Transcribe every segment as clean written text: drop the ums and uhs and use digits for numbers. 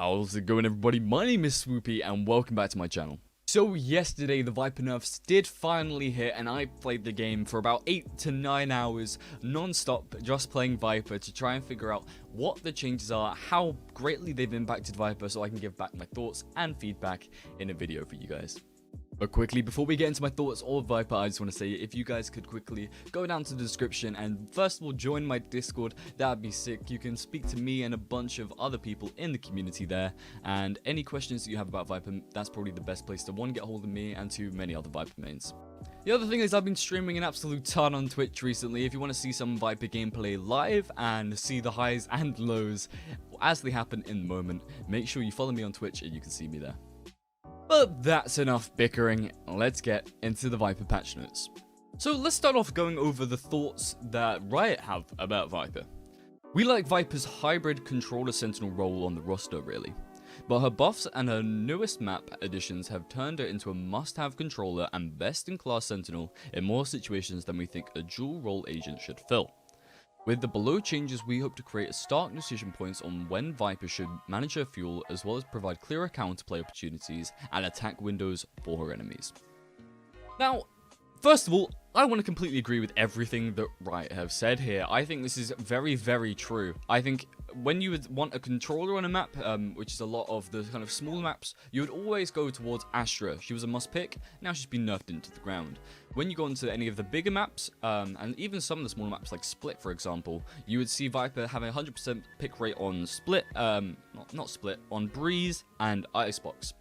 How's it going, everybody? My name is Swoopy and welcome back to my channel. So yesterday the VIPER nerfs did finally hit and I played the game for about 8 to 9 hours non-stop just playing VIPER to try and figure out what the changes are, how greatly they've impacted VIPER, so I can give back my thoughts and feedback in a video for you guys. But quickly, before we get into my thoughts on VIPER, I just want to say if you guys could quickly go down to the description and first of all join my Discord, that'd be sick. You can speak to me and a bunch of other people in the community there, and any questions that you have about VIPER, that's probably the best place to one, get hold of me, and two, many other VIPER mains. The other thing is I've been streaming an absolute ton on Twitch recently. If you want to see some VIPER gameplay live and see the highs and lows as they happen in the moment, make sure you follow me on Twitch and you can see me there. But that's enough bickering, let's get into the VIPER patch notes. So let's start off going over the thoughts that Riot have about VIPER. We like VIPER's hybrid controller sentinel role on the roster really, but her buffs and her newest map additions have turned her into a must-have controller and best-in-class sentinel in more situations than we think a dual role agent should fill. With the below changes, we hope to create a stark decision points on when VIPER should manage her fuel, as well as provide clearer counterplay opportunities and attack windows for her enemies. Now, first of all, I want to completely agree with everything that Riot have said here. I think this is very, very true. I think when you would want a controller on a map, which is a lot of the kind of smaller maps, you would always go towards Astra. She was a must pick, now she's been nerfed into the ground. When you go into any of the bigger maps, and even some of the smaller maps like Split for example, you would see VIPER having a 100% pick rate on Split, not Split, on Breeze and Icebox.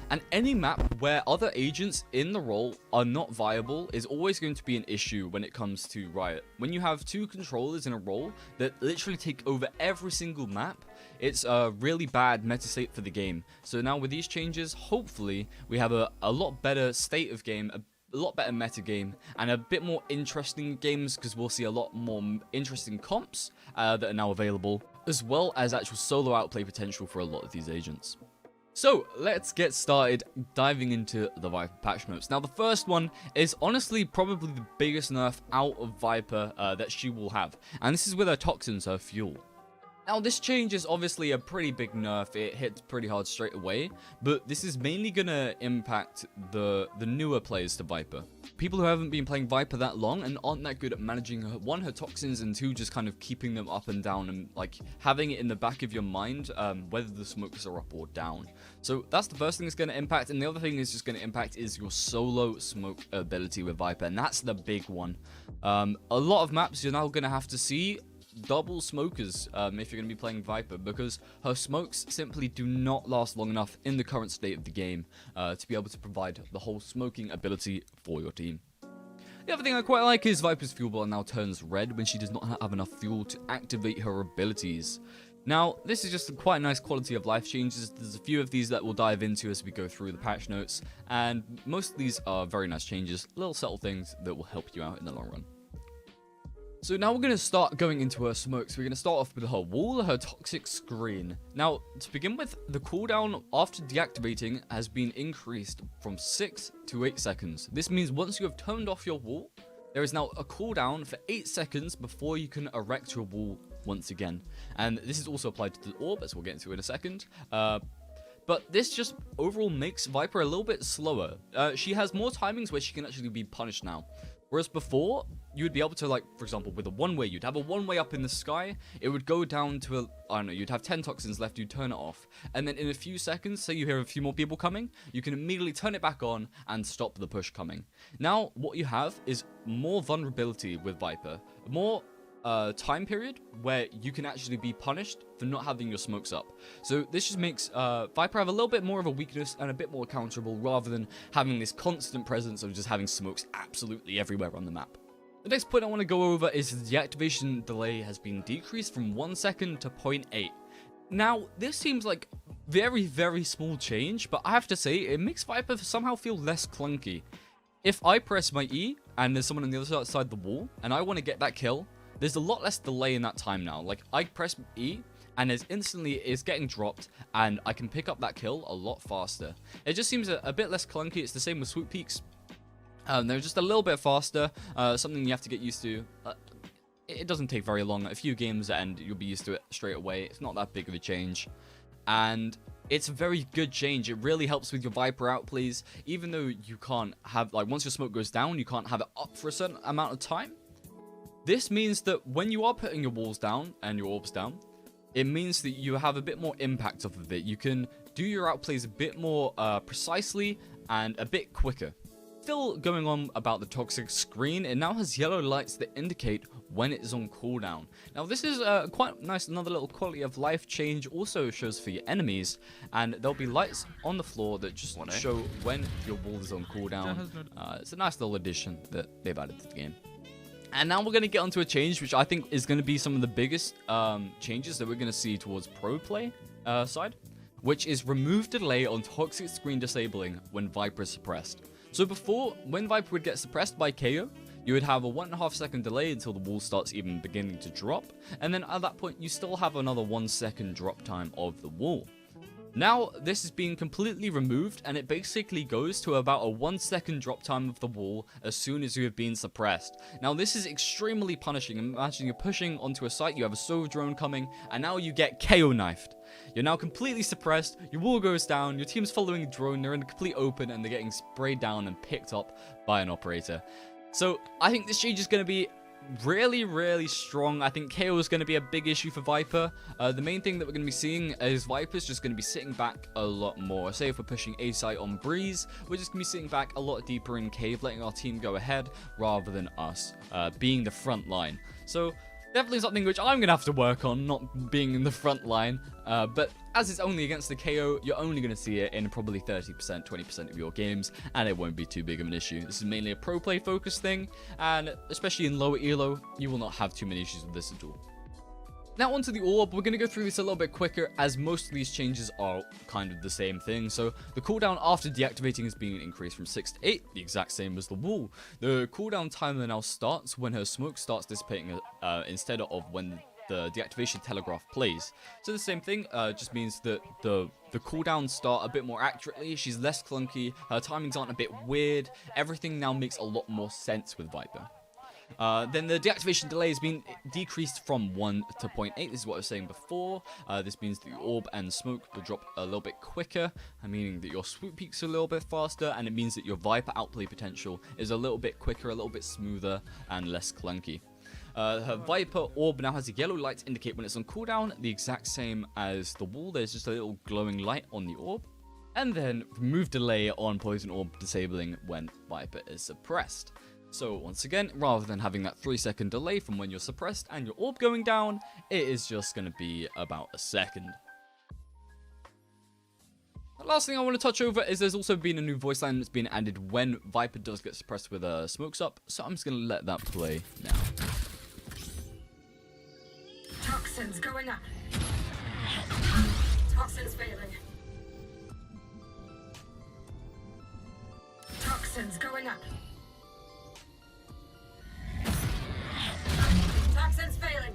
And any map where other agents in the role are not viable is always going to be an issue when it comes to Riot. When you have two controllers in a role that literally take over every single map, it's a really bad meta state for the game. So now with these changes, hopefully we have a lot better state of game, a lot better meta game, and a bit more interesting games because we'll see a lot more interesting comps that are now available, as well as actual solo outplay potential for a lot of these agents. So, let's get started diving into the VIPER patch notes. Now, the first one is honestly probably the biggest nerf out of VIPER that she will have. And this is with her Toxins, her fuel. Now, this change is obviously a pretty big nerf. It hits pretty hard straight away. But this is mainly going to impact the newer players to VIPER. People who haven't been playing VIPER that long and aren't that good at managing one, her Toxins, and two, just kind of keeping them up and down and like having it in the back of your mind whether the smokes are up or down. So that's the first thing that's going to impact, and the other thing is just going to impact is your solo smoke ability with VIPER, and that's the big one. A lot of maps you're now going to have to see double smokers if you're going to be playing VIPER, because her smokes simply do not last long enough in the current state of the game to be able to provide the whole smoking ability for your team. The other thing I quite like is VIPER's fuel bar now turns red when she does not have enough fuel to activate her abilities. Now, this is just quite nice quality of life changes. There's a few of these that we'll dive into as we go through the patch notes, and most of these are very nice changes, little subtle things that will help you out in the long run. So now we're going to start going into her smokes. We're going to start off with her wall, her toxic screen. Now, to begin with, the cooldown after deactivating has been increased from 6 to 8 seconds. This means once you have turned off your wall, there is now a cooldown for 8 seconds before you can erect your wall once again. And this is also applied to the orb, as we'll get into in a second. But this just overall makes VIPER a little bit slower. She has more timings where she can actually be punished now. Whereas before, you would be able to, like, for example, with a one-way, you'd have a one-way up in the sky, it would go down to, I don't know, you'd have 10 Toxins left, you'd turn it off, and then in a few seconds, say you hear a few more people coming, you can immediately turn it back on and stop the push coming. Now, what you have is more vulnerability with VIPER, more time period where you can actually be punished for not having your smokes up. So this just makes VIPER have a little bit more of a weakness and a bit more counterable rather than having this constant presence of just having smokes absolutely everywhere on the map. The next point I want to go over is the deactivation delay has been decreased from 1 second to 0.8. Now, this seems like very, very small change, but I have to say, it makes VIPER somehow feel less clunky. If I press my E and there's someone on the other side of the wall and I want to get that kill, there's a lot less delay in that time now. Like, I press E, and it's getting dropped, and I can pick up that kill a lot faster. It just seems a bit less clunky. It's the same with swoop peaks. They're just a little bit faster, something you have to get used to. It doesn't take very long, a few games, and you'll be used to it straight away. It's not that big of a change. and it's a very good change. It really helps with your Viper outplays, even though you can't have, like, once your smoke goes down, you can't have it up for a certain amount of time. This means that when you are putting your walls down and your orbs down, it means that you have a bit more impact off of it. You can do your outplays a bit more precisely and a bit quicker. Still going on about the toxic screen, it now has yellow lights that indicate when it is on cooldown. Now this is quite nice, another little quality of life change. Also shows for your enemies, and there'll be lights on the floor that just show when your wall is on cooldown. It's a nice little addition that they've added to the game. And now we're going to get onto a change which I think is going to be some of the biggest changes that we're going to see towards pro play side, which is remove delay on toxic screen disabling when Viper is suppressed. So before, when Viper would get suppressed by KO, you would have a 1.5 second delay until the wall starts even beginning to drop, and then at that point you still have another 1 second drop time of the wall. Now this is being completely removed, and it basically goes to about a 1 second drop time of the wall as soon as you have been suppressed. Now this is extremely punishing. Imagine you're pushing onto a site, you have a Sov drone coming, and now you get KO knifed. You're now completely suppressed, your wall goes down, your team's following a drone, they're in the complete open, and they're getting sprayed down and picked up by an operator. So I think this change is going to be really strong. I think KO is going to be a big issue for Viper. The main thing that we're going to be seeing is Viper's just going to be sitting back a lot more. Say if we're pushing A site on Breeze, we're just going to be sitting back a lot deeper in cave, letting our team go ahead rather than us being the front line. So definitely something which I'm going to have to work on, not being in the front line. But as it's only against the KO, you're only going to see it in probably 30%, 20% of your games, and it won't be too big of an issue. This is mainly a pro play focused thing, and especially in lower elo, you will not have too many issues with this at all. Now onto the orb, we're going to go through this a little bit quicker as most of these changes are kind of the same thing. So the cooldown after deactivating is being increased from 6 to 8, the exact same as the wall. The cooldown timer now starts when her smoke starts dissipating instead of when the deactivation telegraph plays. So the same thing, just means that the cooldowns start a bit more accurately, she's less clunky, her timings aren't a bit weird, everything now makes a lot more sense with Viper. Then the deactivation delay has been decreased from 1 to 0.8. This is what I was saying before. This means that your orb and smoke will drop a little bit quicker, meaning that your swoop peaks a little bit faster, and it means that your Viper outplay potential is a little bit quicker, a little bit smoother, and less clunky. Her Viper orb now has a yellow light to indicate when it's on cooldown, the exact same as the wall. There's just a little glowing light on the orb. And then remove delay on poison orb disabling when Viper is suppressed. So once again, rather than having that 3-second delay from when you're suppressed and your orb going down, it is just going to be about a second. The last thing I want to touch over is there's also been a new voice line that's been added when Viper does get suppressed with smokes up, so I'm just going to let that play now. Toxins going up. Toxins failing. Toxins going up. Toxins failing.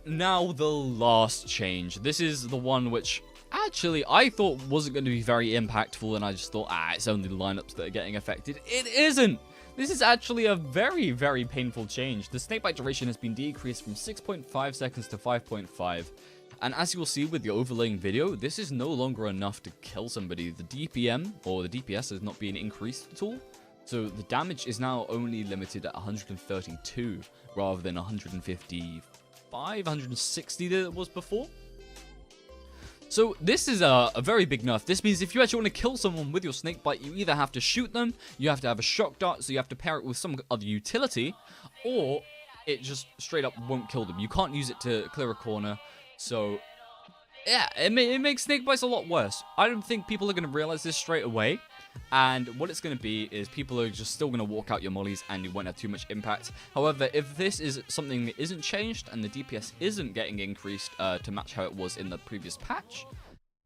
Now the last change. This is the one which actually I thought wasn't going to be very impactful, and I just thought, it's only the lineups that are getting affected. It isn't! This is actually a very painful change. The snakebite duration has been decreased from 6.5 seconds to 5.5. And as you will see with the overlaying video, this is no longer enough to kill somebody. The DPM, or the DPS, has not been increased at all. So the damage is now only limited at 132, rather than 155, 160 that it was before. So this is a very big nerf. This means if you actually want to kill someone with your snakebite, you either have to shoot them, you have to have a shock dart, so you have to pair it with some other utility, or it just straight up won't kill them. You can't use it to clear a corner. So yeah, it makes snakebites a lot worse. I don't think people are going to realize this straight away. And what it's going to be is people are just still going to walk out your mollies and you won't have too much impact. However, if this is something that isn't changed and the DPS isn't getting increased to match how it was in the previous patch,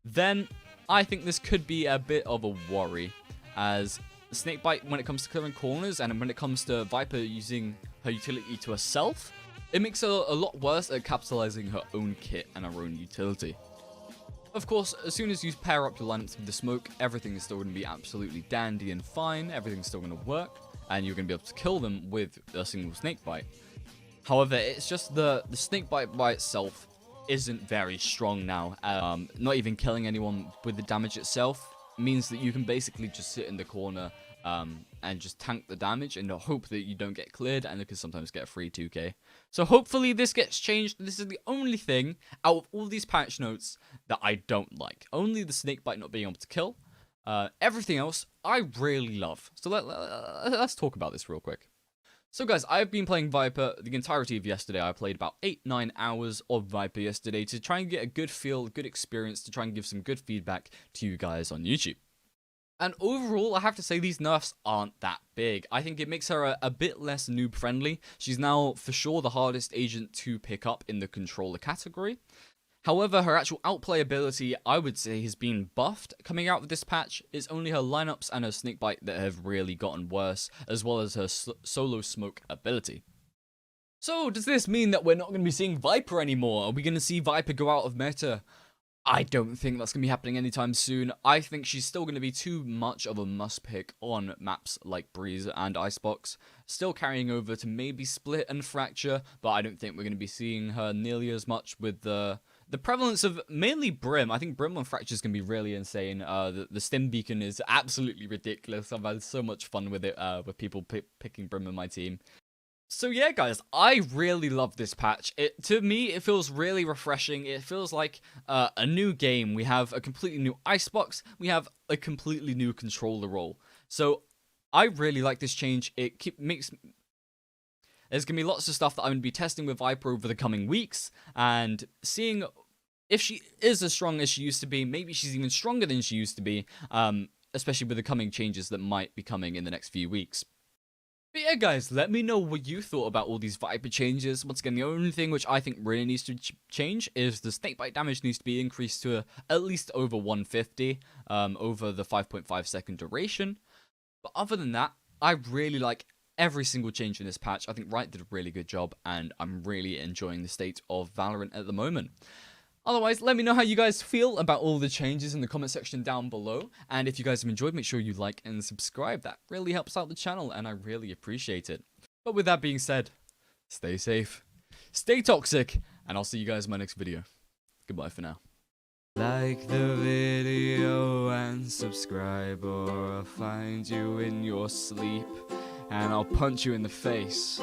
then I think this could be a bit of a worry, as snakebite, when it comes to clearing corners and when it comes to Viper using her utility to herself, it makes her a lot worse at capitalizing her own kit and her own utility. Of course, as soon as you pair up your lineups with the smoke, everything is still going to be absolutely dandy and fine, everything's still going to work, and you're going to be able to kill them with a single snakebite. However, it's just the snakebite by itself isn't very strong now. Not even killing anyone with the damage itself means that you can basically just sit in the corner and just tank the damage and hope that you don't get cleared, and you can sometimes get a free 2k. So hopefully this gets changed. This is the only thing out of all these patch notes that I don't like. Only the snakebite not being able to kill. Everything else I really love. So let's talk about this real quick. So guys, I've been playing Viper the entirety of yesterday. I played about 8-9 hours of Viper yesterday to try and get a good feel, good experience, to try and give some good feedback to you guys on YouTube. And overall, I have to say these nerfs aren't that big. I think it makes her a bit less noob friendly. She's now for sure the hardest agent to pick up in the controller category. However, her actual outplay ability, I would say, has been buffed coming out of this patch. It's only her lineups and her snakebite that have really gotten worse, as well as her solo smoke ability. So, does this mean that we're not going to be seeing Viper anymore? Are we going to see Viper go out of meta? I don't think that's going to be happening anytime soon. I think she's still going to be too much of a must-pick on maps like Breeze and Icebox. Still carrying over to maybe Split and Fracture, but I don't think we're going to be seeing her nearly as much with the prevalence of mainly Brim. I think Brim on Fracture is going to be really insane. The Stim Beacon is absolutely ridiculous. I've had so much fun with it, with people picking Brim in my team. So yeah, guys, I really love this patch. To me, it feels really refreshing. It feels like a new game. We have a completely new Icebox. We have a completely new controller role. So I really like this change. There's going to be lots of stuff that I'm going to be testing with Viper over the coming weeks, and seeing if she is as strong as she used to be. Maybe she's even stronger than she used to be, especially with the coming changes that might be coming in the next few weeks. But yeah, guys, let me know what you thought about all these Viper changes. Once again, the only thing which I think really needs to change is the snakebite damage needs to be increased to at least over 150 over the 5.5 second duration. But other than that, I really like every single change in this patch. I think Riot did a really good job, and I'm really enjoying the state of Valorant at the moment. Otherwise, let me know how you guys feel about all the changes in the comment section down below. And if you guys have enjoyed, make sure you like and subscribe. That really helps out the channel, and I really appreciate it. But with that being said, stay safe, stay toxic, and I'll see you guys in my next video. Goodbye for now. Like the video and subscribe, or I'll find you in your sleep and I'll punch you in the face.